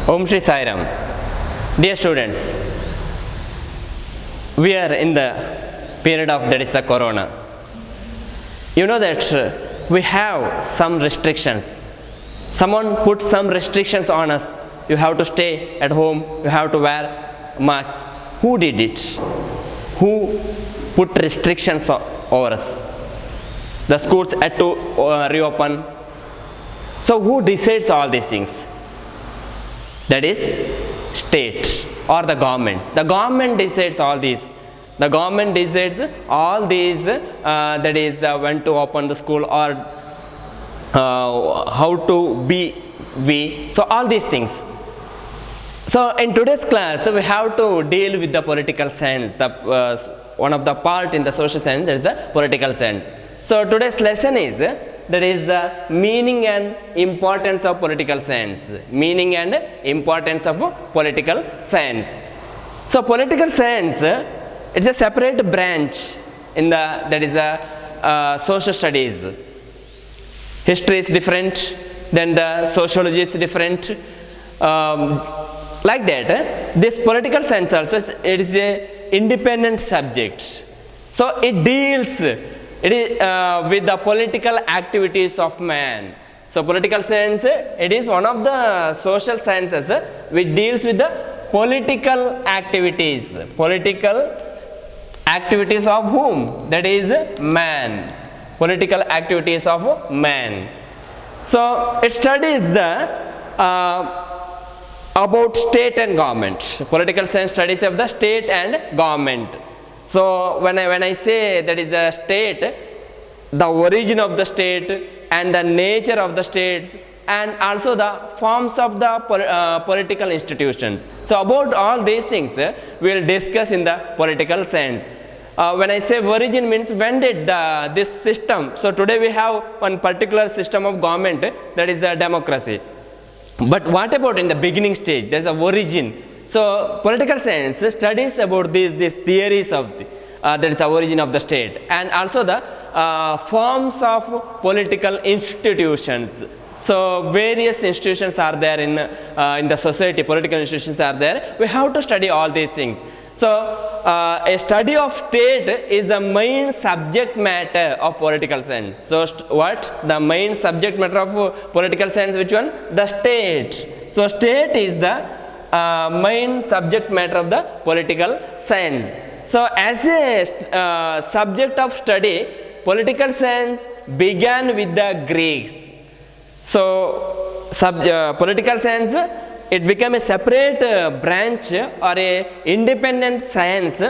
Om Shri Sai Ram. Dear students, we are in the period of that is the corona. You know that we have some restrictions. Someone put some restrictions on us. You have to stay at home, you have to wear mask. Who did it? Who put restrictions over us? The schools had to reopen. So who decides all these things? That is state or the government. The government decides all these. The government decides all these, that is when to open the school or how to be we. So all these things. So in today's class we have to deal with the political science. One of the part in the social science, there is the political science. So today's lesson is that is the meaning and importance of political science. Meaning and importance of political science. So political science, it's a separate branch in the that is a social studies. History is different, then the sociology is different. Like that, this political science also it is a independent subject. So it deals with the political activities of man. So political science, it is one of the social sciences which deals with the political activities. Political activities of whom? That is man. Political activities of man. So it studies the about state and government. Political science studies of the state and government. So when I say that is the state, the origin of the state and the nature of the states and also the forms of the political institutions. So about all these things we will discuss in the political science. When I say origin means when did this system, so today we have one particular system of government, that is the democracy. But what about in the beginning stage? There is a origin. So political science studies about these theories of the, that is the origin of the state and also the forms of political institutions. So various institutions are there in the society, political institutions are there. We have to study all these things. So a study of state is the main subject matter of political science. So what? The main subject matter of political science, which one? The state. So state is the main subject matter of the political science. So as a subject of study, political science began with the Greeks. So political science, it became a separate branch or a independent science.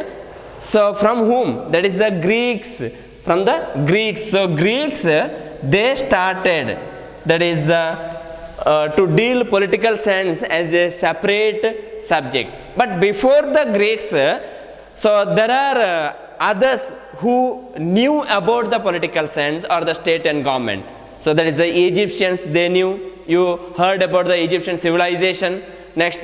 So from whom? That is the Greeks. From the Greeks. So Greeks, they started, that is to deal political science as a separate subject. But before the Greeks, so there are others who knew about the political science or the state and government. So that is the Egyptians, they knew. You heard about the Egyptian civilization. Next,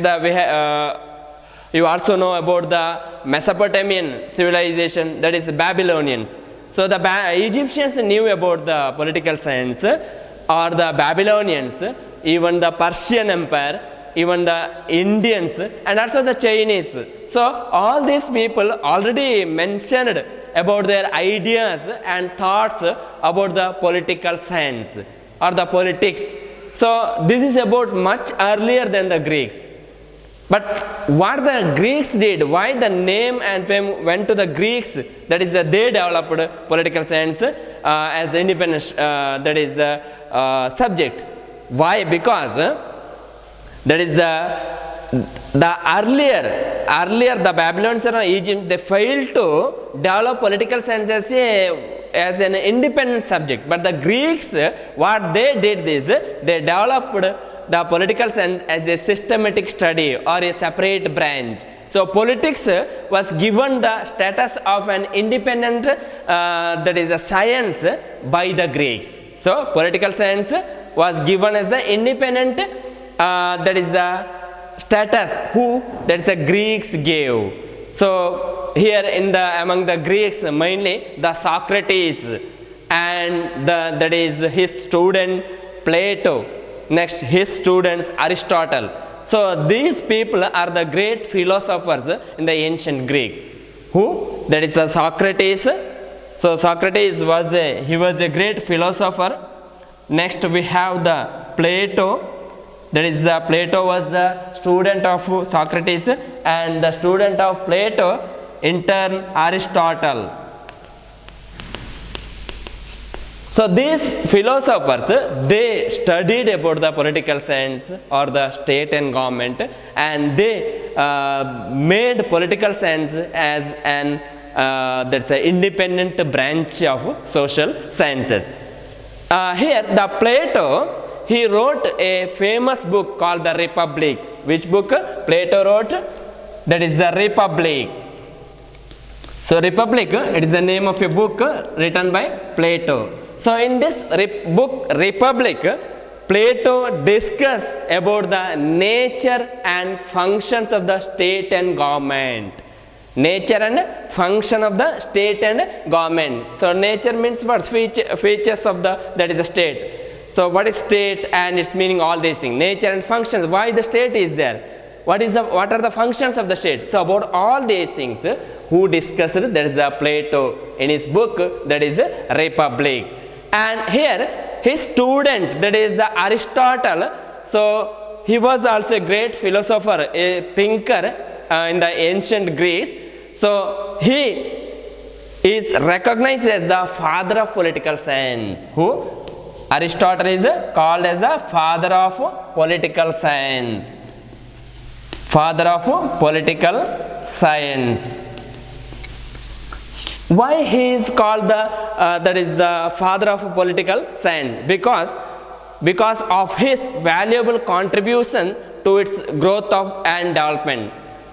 you also know about the Mesopotamian civilization, that is Babylonians. So the Egyptians knew about the political science, or the Babylonians, even the Persian Empire, even the Indians, and also the Chinese. So all these people already mentioned about their ideas and thoughts about the political science or the politics. So this is about much earlier than the Greeks. But what the Greeks did, why the name and fame went to the Greeks, that is that they developed political science as the independent, that is the subject. Why? Because that is the earlier the Babylonians or Egypt, they failed to develop political science as an independent subject. But the Greeks, what they did is they developed the political science as a systematic study or a separate branch. So politics was given the status of an independent, that is a science, by the Greeks. So political science was given as the independent, that is the status who, that is the Greeks gave. So here among the Greeks, mainly the Socrates and that is his student Plato, next his students Aristotle. So these people are the great philosophers in the ancient Greek. Who? That is Socrates. So Socrates was a great philosopher. Next we have the Plato. That is the Plato was the student of Socrates, and the student of Plato in turn Aristotle. So these philosophers, they studied about the political science or the state and government, and they made political science as an that's an independent branch of social sciences. Here the Plato, he wrote a famous book called the Republic. Which book Plato wrote? That is the Republic. So Republic, it is the name of a book written by Plato. So in this book Republic, Plato discussed about the nature and functions of the state and government. Nature and function of the state and government. So nature means what? Features of that is the state. So what is state and its meaning, all these things. Nature and functions, why the state is there. What are the functions of the state? So about all these things, who discussed, that is the Plato in his book, that is Republic. And here his student, that is the Aristotle, so he was also a great philosopher, a thinker in the ancient Greece. So he is recognized as the father of political science. Who? Aristotle is called as the father of political science. Father of political science. Why he is called the father of political science? Because of his valuable contribution to its growth and development.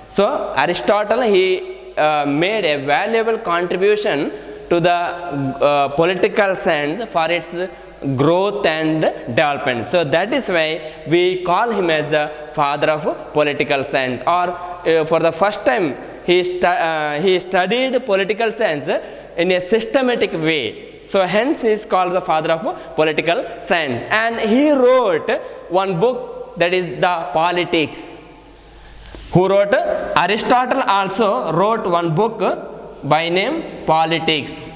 So Aristotle, he made a valuable contribution to the political science for its growth and development. So that is why we call him as the father of political science. Or for the first time, he studied political science in a systematic way. So hence he is called the father of political science. And he wrote one book, that is the Politics. Who wrote? Aristotle also wrote one book by name Politics.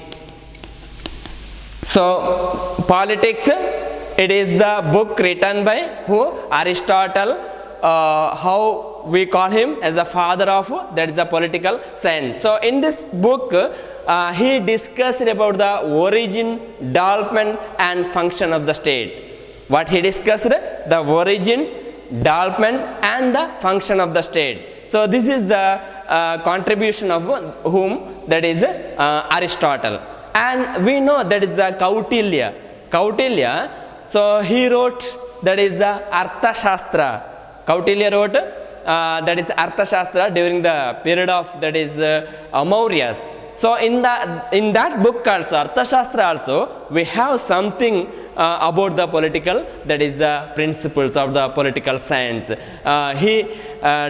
So Politics, it is the book written by who? Aristotle. How we call him as the father of, that is the political science. So in this book, he discussed about the origin, development and function of the state. What he discussed? The origin, development and the function of the state. So this is the contribution of whom? That is Aristotle. And we know that is the Kautilya. So he wrote, that is the Arthashastra. Kautilya wrote that is Arthashastra during the period of, that is Mauryas. So in that book also, Arthashastra also, we have something about the political, that is the principles of the political science. He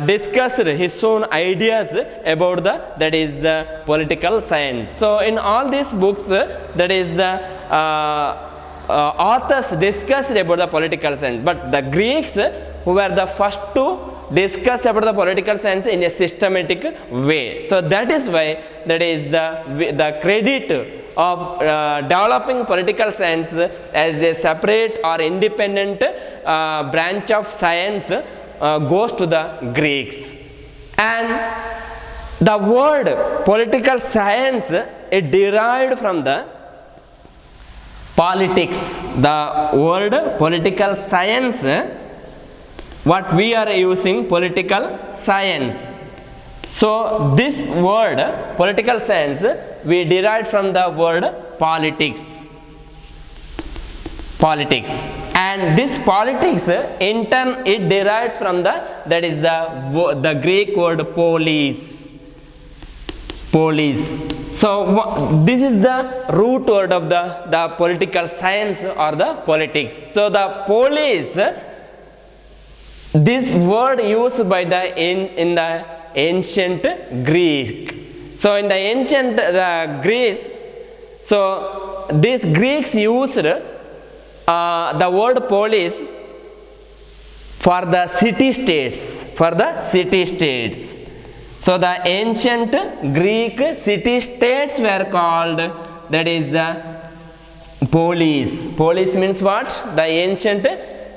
discussed his own ideas about that is the political science. So in all these books, that is the authors discussed about the political science. But the Greeks, who were the first to discuss about the political science in a systematic way. So that is why that is the credit of developing political science as a separate or independent branch of science goes to the Greeks. And the word political science, it derived from the politics. The word political science, what we are using, political science. So this word political science, we derived from the word politics. And this politics, in turn, it derives from that is the Greek word polis. So this is the root word of the political science or the politics. So the polis, this word used by in the ancient Greek. So in the ancient Greece, so these Greeks used the word polis for the city states, for the city states. So the ancient Greek city states were called, that is the polis. Polis means what? The ancient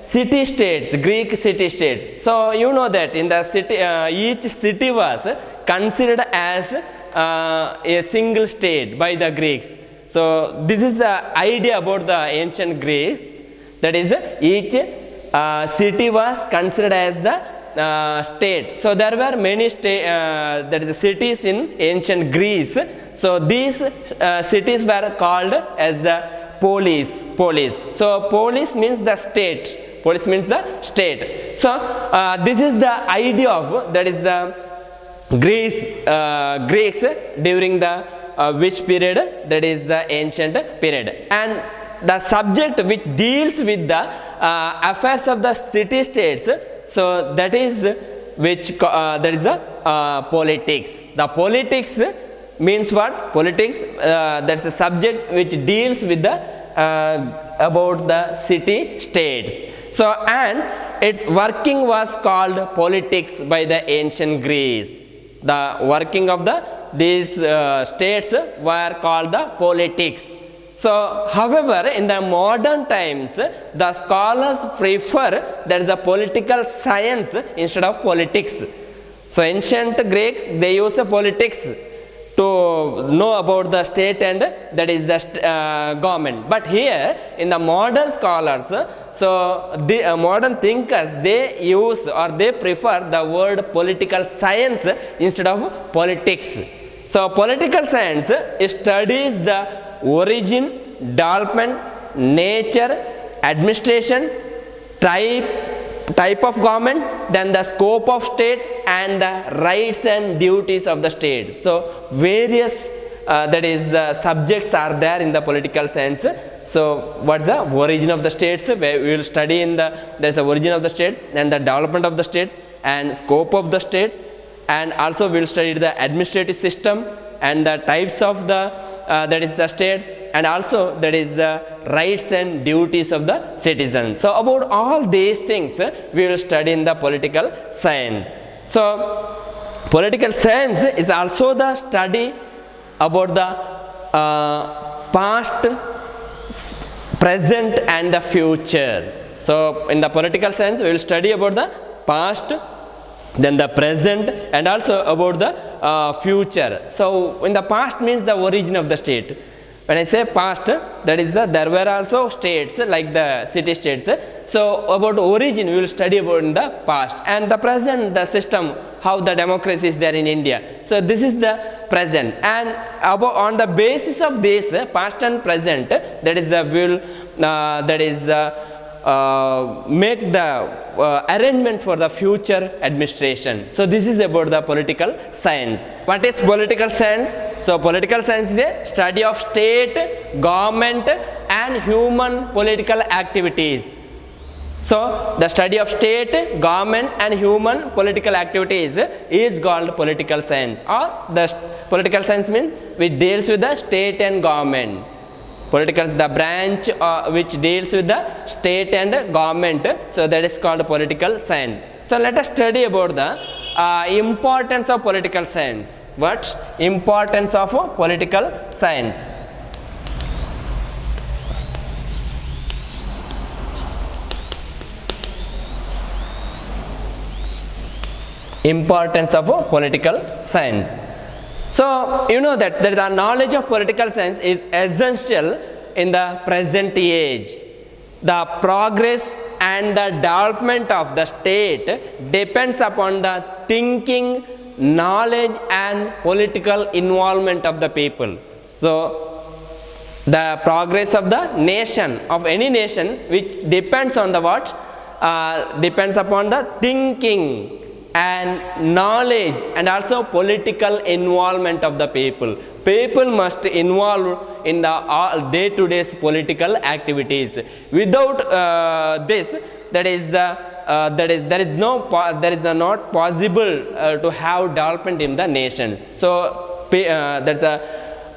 city states, Greek city states. So you know that in the city, each city was considered as a single state by the Greeks. So this is the idea about the ancient Greeks, that is each city was considered as the state. So there were many that is cities in ancient Greece. So these cities were called as the polis. So polis means the state. Polis means the state. So this is the idea of, that is the Greeks during the which period? That is the ancient period. And the subject which deals with the affairs of the city states, so that is which that is the politics. The politics means what? Politics, that's a subject which deals with the about the city states. So and its working was called politics by the ancient Greece. The working of these states were called the politics. So however, in the modern times, the scholars prefer that is a political science instead of politics. So ancient Greeks, they use the politics to know about the state and that is the government. But here in the modern scholars, so the modern thinkers, they use or they prefer the word political science instead of politics. So political science studies the origin, development, nature, administration, type of government, then the scope of state and the rights and duties of the state. So various that is subjects are there in the political science. So what's the origin of the states? We will study in there's the origin of the state and the development of the state and scope of the state, and also we will study the administrative system and the types of the that is the states, and also that is the rights and duties of the citizens. So about all these things we will study in the political science. So political science is also the study about the past, present and the future. So in the political science we will study about the past, then the present and also about the future. So in the past means the origin of the state. When I say past, that is there were also states like the city states. So about origin we will study about in the past, and the present, the system, how the democracy is there in India. So this is the present, and about on the basis of this past and present, that is the will that is make the arrangement for the future administration. So this is about the political science. What is political science? So political science is a study of state, government and human political activities. So the study of state, government and human political activities is called political science, or the political science means which deals with the state and government. Political, the branch which deals with the state and government, so that is called political science. So let us study about the importance of political science. What? Importance of political science. Importance of political science. So you know that the knowledge of political science is essential in the present age. The progress and the development of the state depends upon the thinking, knowledge and political involvement of the people. So the progress of the nation, of any nation, which depends on the what? Depends upon the thinking and knowledge and also political involvement of the people. People must involve in the day-to-day political activities. Without this, there is not possible to have development in the nation. So that's a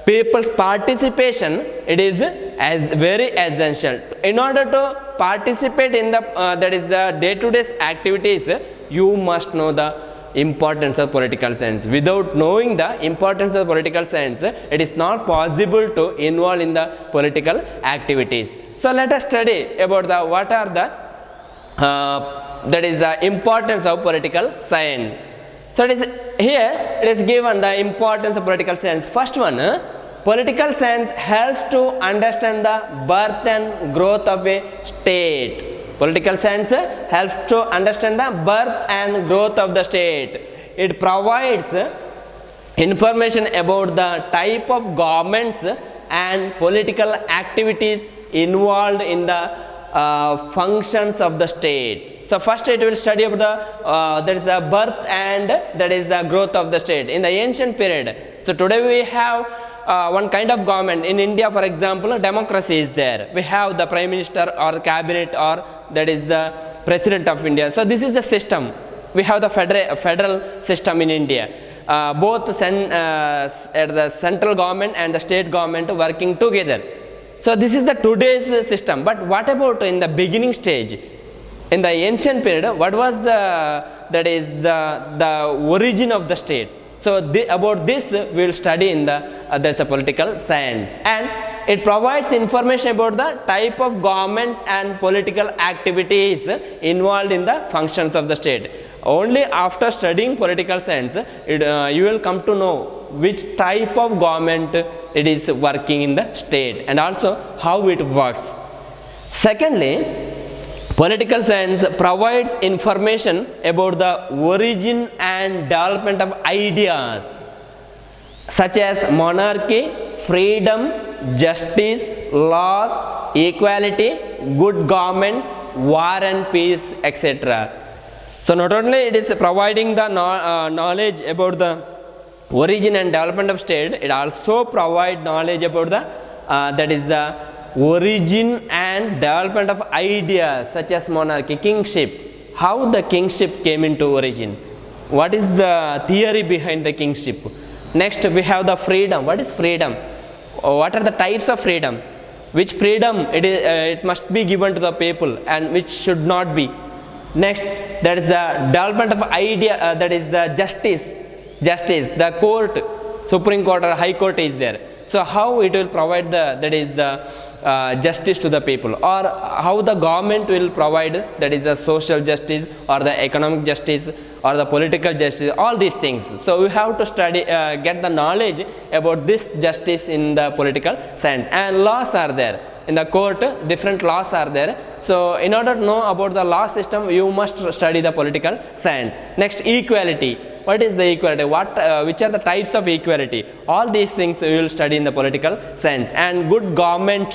people's participation. It is as very essential. In order to participate in the that is the day-to-day activities, you must know the importance of political science. Without knowing the importance of political science, it is not possible to involve in the political activities. So let us study about the what are the that is the importance of political science. So it is here it is given the importance of political science. First one, political science helps to understand the birth and growth of a state. Political science helps to understand the birth and growth of the state. It provides information about the type of governments and political activities involved in the functions of the state. So first it will study about the that is the birth and that is the growth of the state in the ancient period. So today we have one kind of government. In India, for example, democracy is there. We have the prime minister or cabinet or that is the president of India. So this is the system. We have the federal system in India. Both the central government and the state government working together. So this is the today's system. But what about in the beginning stage? In the ancient period, what was the that is the origin of the state? So about this we will study in the there's a political science, and it provides information about the type of governments and political activities involved in the functions of the state. Only after studying political science, you will come to know which type of government it is working in the state and also how it works. Secondly, political science provides information about the origin and development of ideas such as monarchy, freedom, justice, laws, equality, good government, war and peace, etc. So not only it is providing the knowledge about the origin and development of state, it also provide knowledge about the that is the origin and development of ideas such as monarchy, kingship, how the kingship came into origin, what is the theory behind the kingship. Next we have the freedom. What is freedom? What are the types of freedom? Which freedom it must be given to the people and which should not be. Next, that is the development of idea, that is the justice, the court, Supreme Court or High Court is there. So how it will provide the that is the justice to the people, or how the government will provide that is the social justice or the economic justice or the political justice, all these things. So we have to study, get the knowledge about this justice in the political science. And laws are there. In the court, different laws are there. So in order to know about the law system, you must study the political science. Next, equality. What is the equality? Which are the types of equality? All these things we will study in the political science. And good government,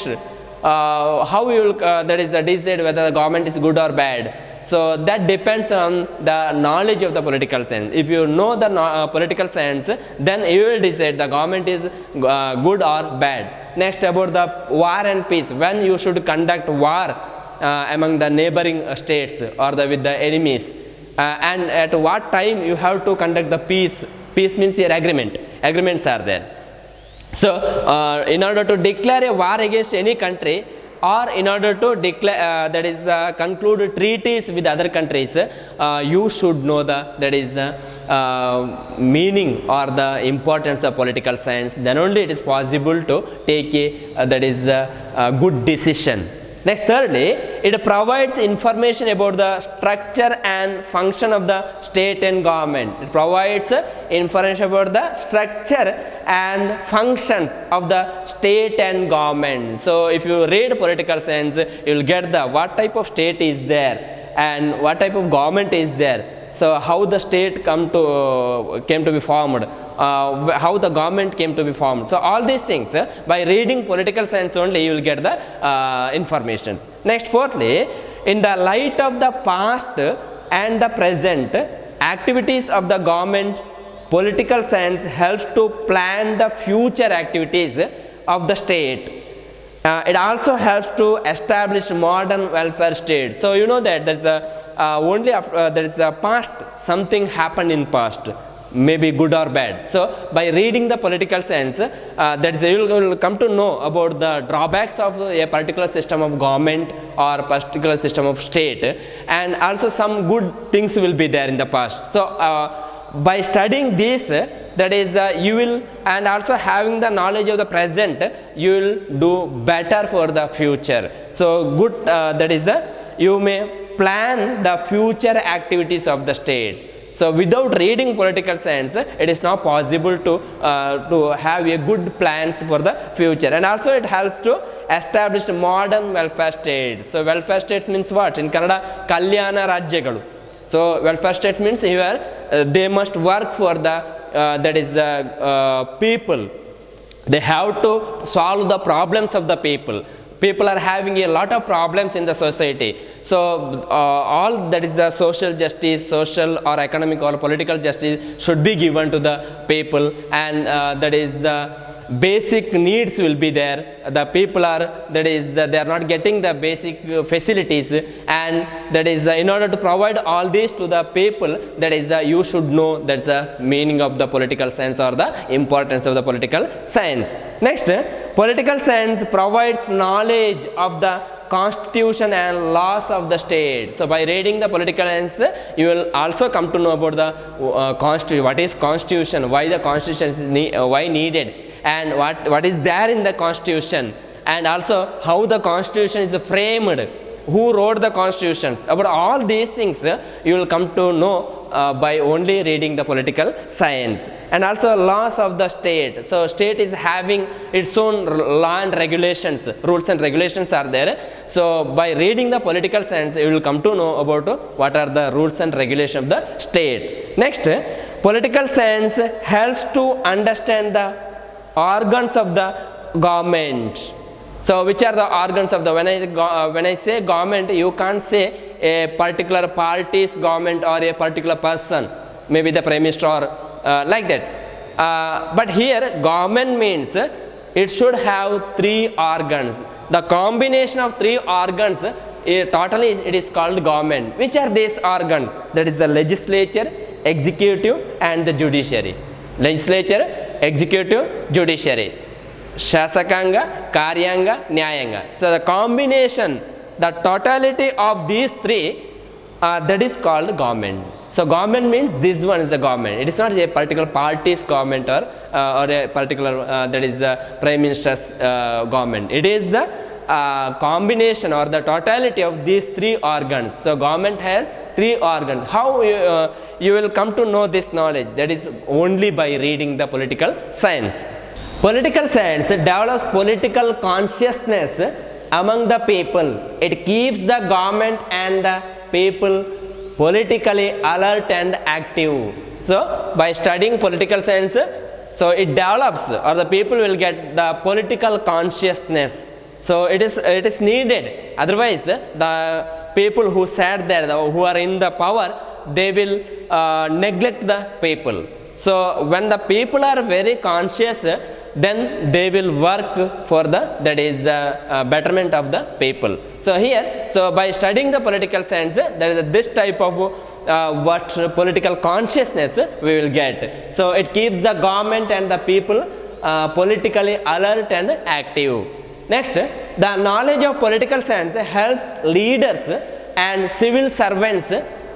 how you will that is decide whether the government is good or bad. So that depends on the knowledge of the political science. If you know the political science, then you will decide the government is good or bad. Next, about the war and peace. When you should conduct war among the neighboring states or with the enemies, and at what time you have to conduct the peace. Peace means your agreement. Agreements are there. So in order to declare a war against any country, or in order to declare that is conclude treaties with other countries, you should know that is the meaning or the importance of political science. Then only it is possible to take a that is a good decision. Next, thirdly, it provides information about the structure and function of the state and government. It provides information about the structure and functions of the state and government. So if you read political science, you will get the what type of state is there and what type of government is there. So how the state came to be formed, how the government came to be formed. So all these things, by reading political science only, you will get the information. Next, fourthly, in the light of the past and the present activities of the government, political science helps to plan the future activities of the state. It also helps to establish modern welfare state. So you know that there is a only there is a past, something happened in past. maybe good or bad. So by reading the political science, that is, you will come to know about the drawbacks of a particular system of government or particular system of state, and also some good things will be there in the past. So by studying this, that is, you will, and also having the knowledge of the present, you will do better for the future. So good, that is, you may plan the future activities of the state. So without reading political science, it is not possible to have a good plans for the future. And also it helps to establish modern welfare states. So welfare states means what? In Kannada, Kalyana Rajyagalu. So welfare state means here they must work for the that is the people. They have to solve the problems of the people. People are having a lot of problems in the society. So all that is the social justice, social or economic or political justice should be given to the people, and that is the basic needs will be there. The people are, that is, they are not getting the basic facilities, and that is in order to provide all this to the people, that is you should know that's the meaning of the political science or the importance of the political science. Next, political science provides knowledge of the constitution and laws of the state. So by reading the political science, you will also come to know about the constitution. What is constitution? Why the constitution is why needed, and what is there in the constitution, and also how the constitution is framed, who wrote the constitutions. About all these things you will come to know by only reading the political science. And also laws of the state. So state is having its own law and regulations, rules and regulations are there. So by reading the political science, you will come to know about what are the rules and regulations of the state. Next, political science helps to understand the organs of the government. So which are the organs of the, when I say government, you can't say a particular party's government or a particular person, maybe the prime minister or like that. But here government means it should have three organs. The combination of three organs, totally it is called government. Which are these organs? That is the legislature, executive and the judiciary. Legislature, executive, judiciary. Shasakanga, Karyanga, Nyayanga. So the combination, the totality of these three, that is called government. So government means this one is the government. It is not a particular party's government or a particular that is the prime minister's government. It is the combination or the totality of these three organs. So government has three organs. How you will come to know this knowledge? That is only by reading the political science. Political science develops political consciousness among the people. It keeps the government and the people politically alert and active. So by studying political science, so it develops, or the people will get the political consciousness. So it is needed. Otherwise the people who sat there, who are in the power, they will neglect the people. So when the people are very conscious, then they will work for the, that is the betterment of the people. So here, so by studying the political science, there is this type of what political consciousness we will get. So it keeps the government and the people politically alert and active. Next, the knowledge of political science helps leaders and civil servants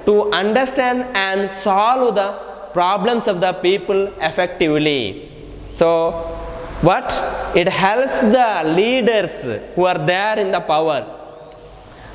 to understand and solve the problems of the people effectively. So what? It helps the leaders who are there in the power,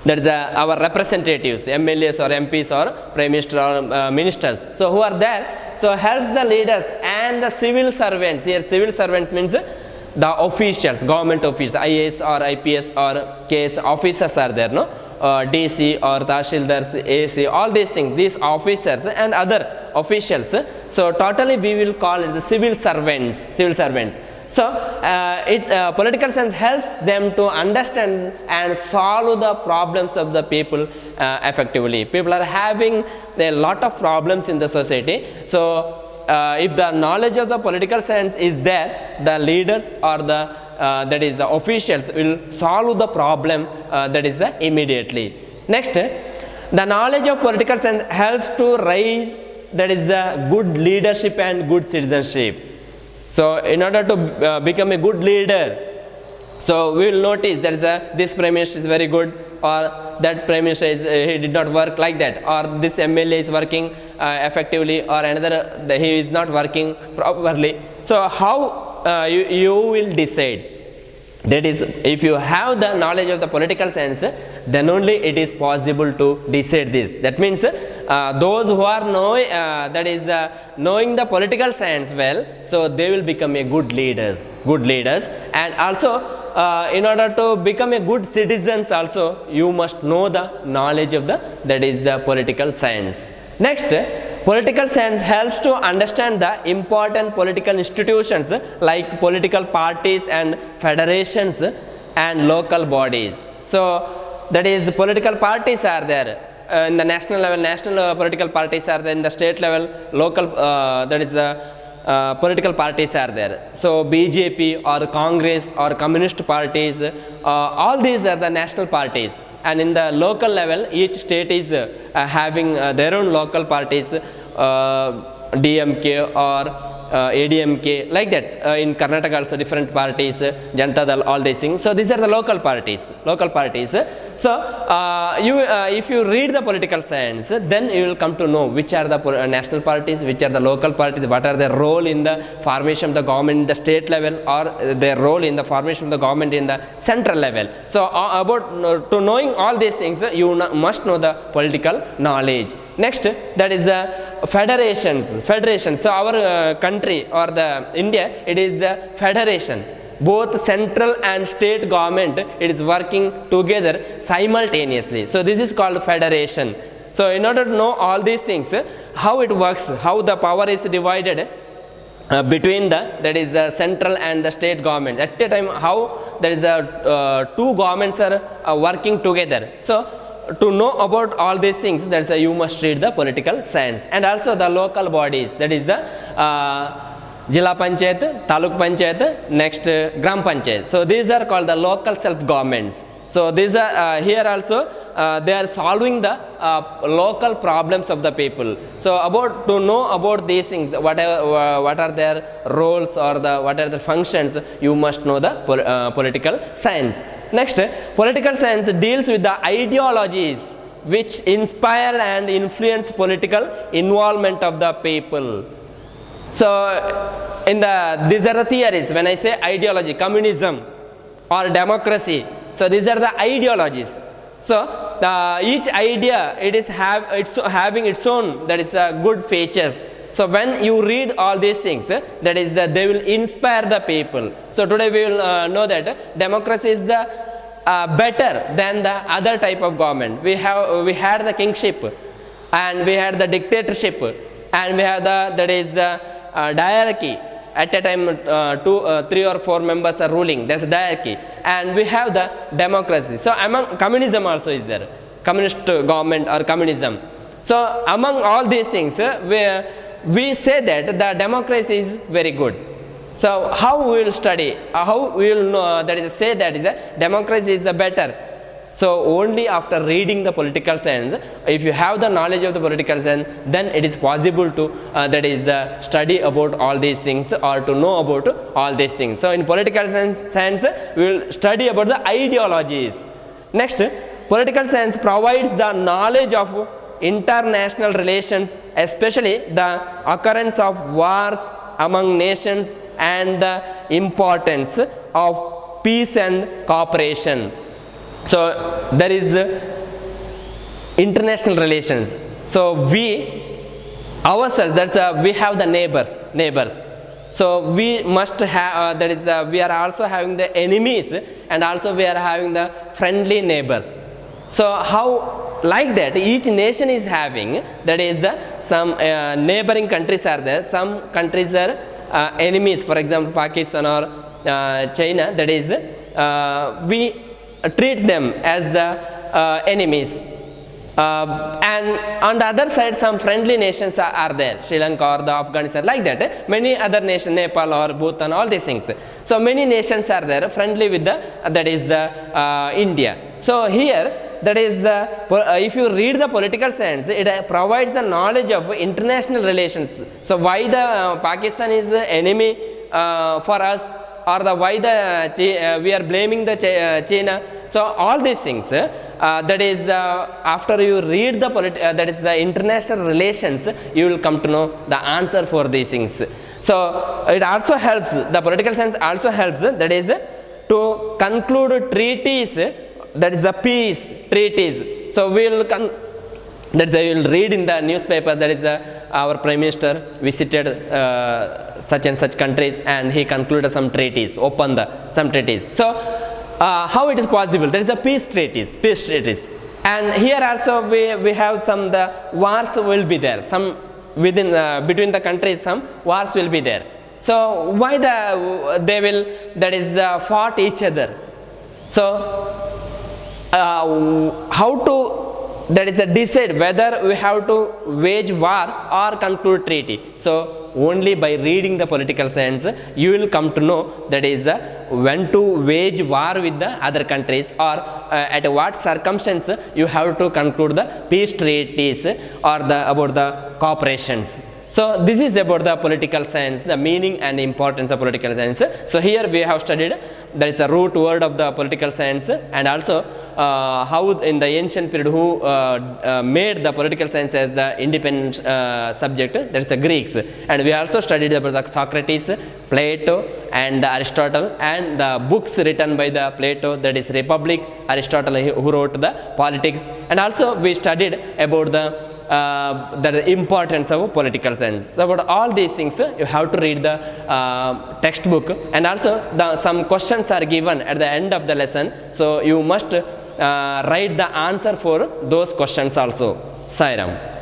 that is our representatives, MLAs or MPs or Prime Minister or ministers, so who are there, so helps the leaders and the civil servants. Here civil servants means the officials, government officials, IAS or IPS or KS officers are there, no? DC or Tahsildars, AC, all these things, these officers and other officials. So totally we will call it the civil servants. So political science helps them to understand and solve the problems of the people effectively. People are having a lot of problems in the society. So if the knowledge of the political science is there, the leaders or the that is the officials will solve the problem that is the immediately. Next, the knowledge of political science helps to raise that is the good leadership and good citizenship. So in order to become a good leader, so we will notice that is this prime minister is very good, or that prime minister is he did not work like that, or this MLA is working effectively, or another he is not working properly. So how you will decide? That is, if you have the knowledge of the political science, then only it is possible to decide this. That means those who are knowing the political science well, so they will become a good leaders, and also in order to become a good citizens also, you must know the knowledge of the political science. Next, political science helps to understand the important political institutions like political parties and federations and local bodies. So that is, political parties are there in the national level, national political parties are there; in the state level, local political parties are there. So BJP or Congress or communist parties, all these are the national parties. And in the local level, each state is having their own local parties, DMK or ADMK, like that. In Karnataka also different parties, Janata Dal, all these things. So these are the local parties. So if you read the political science, then you will come to know which are the national parties, which are the local parties, what are their role in the formation of the government in the state level, or their role in the formation of the government in the central level. So to knowing all these things, you must know the political knowledge. Next, that is the federations. So our country or the India, it is the federation. Both central and state government, it is working together simultaneously. So this is called federation. So in order to know all these things, how it works, how the power is divided between the central and the state government. At a time, how there is two governments are working together. So to know about all these things, that's you must read the political science. And also the local bodies, that is the Jilla Panchayat, Taluk Panchayat, next Gram Panchayat. So these are called the local self-governments. So these are here also they are solving the local problems of the people. So to know about these things, what are their roles or what are the functions, you must know the political science. Next, political science deals with the ideologies which inspire and influence political involvement of the people. So these are the theories. When I say ideology, communism or democracy, so these are the ideologies. So each idea, it's having its own, that is good features. So when you read all these things, that is they will inspire the people. So today we will know that democracy is the better than the other type of government. We had the kingship, and we had the dictatorship, and we have the diarchy. At a time, 3 or 4 members are ruling. That's diarchy, and we have the democracy. So among communism also is there, communist government or communism. So among all these things, we say that the democracy is very good. So how we will study? How we will know that is say that the democracy is the better? So only after reading the political science, if you have the knowledge of the political science, then it is possible to study about all these things or to know about all these things. So in political science, we will study about the ideologies. Next, political science provides the knowledge of international relations, especially the occurrence of wars among nations and the importance of peace and cooperation. So there is international relations. So we ourselves, we have the neighbors. So we must have we are also having the enemies, and also we are having the friendly neighbors. So how like that each nation is having, that is some neighboring countries are there. Some countries are enemies. For example, Pakistan or China. That is we treat them as the enemies. And on the other side, some friendly nations are there, Sri Lanka or the Afghanistan, like that. Many other nations, Nepal or Bhutan, all these things. So many nations are there friendly with the India. So here that is the, if you read the political science, it provides the knowledge of international relations. So why the Pakistan is the enemy for us, or the why the we are blaming the China. So all these things, that is after you read the that is the international relations, you will come to know the answer for these things. So it also helps, the political science also helps, that is to conclude treaties, that is the peace treaties. So we will that is, I will read in the newspaper, that is our Prime Minister visited such and such countries and he concluded some treaties, opened some treaties. So how it is possible? There is a peace treaties. And here also we have some, the wars will be there. Some within between the countries, some wars will be there. So why they will, that is fought each other? So how to, that is decide whether we have to wage war or conclude treaty. So only by reading the political science you will come to know, that is when to wage war with the other countries, or at what circumstance you have to conclude the peace treaties or about the cooperations. So this is about the political science, the meaning and importance of political science. So here we have studied, that is the root word of the political science, and also how in the ancient period who made the political science as the independent subject, that is the Greeks. And we also studied about the Socrates, Plato and Aristotle, and the books written by the Plato, that is Republic, Aristotle who wrote the politics. And also we studied about the importance of political science. So about all these things you have to read the textbook, and also some questions are given at the end of the lesson. So you must write the answer for those questions also. Sai Ram.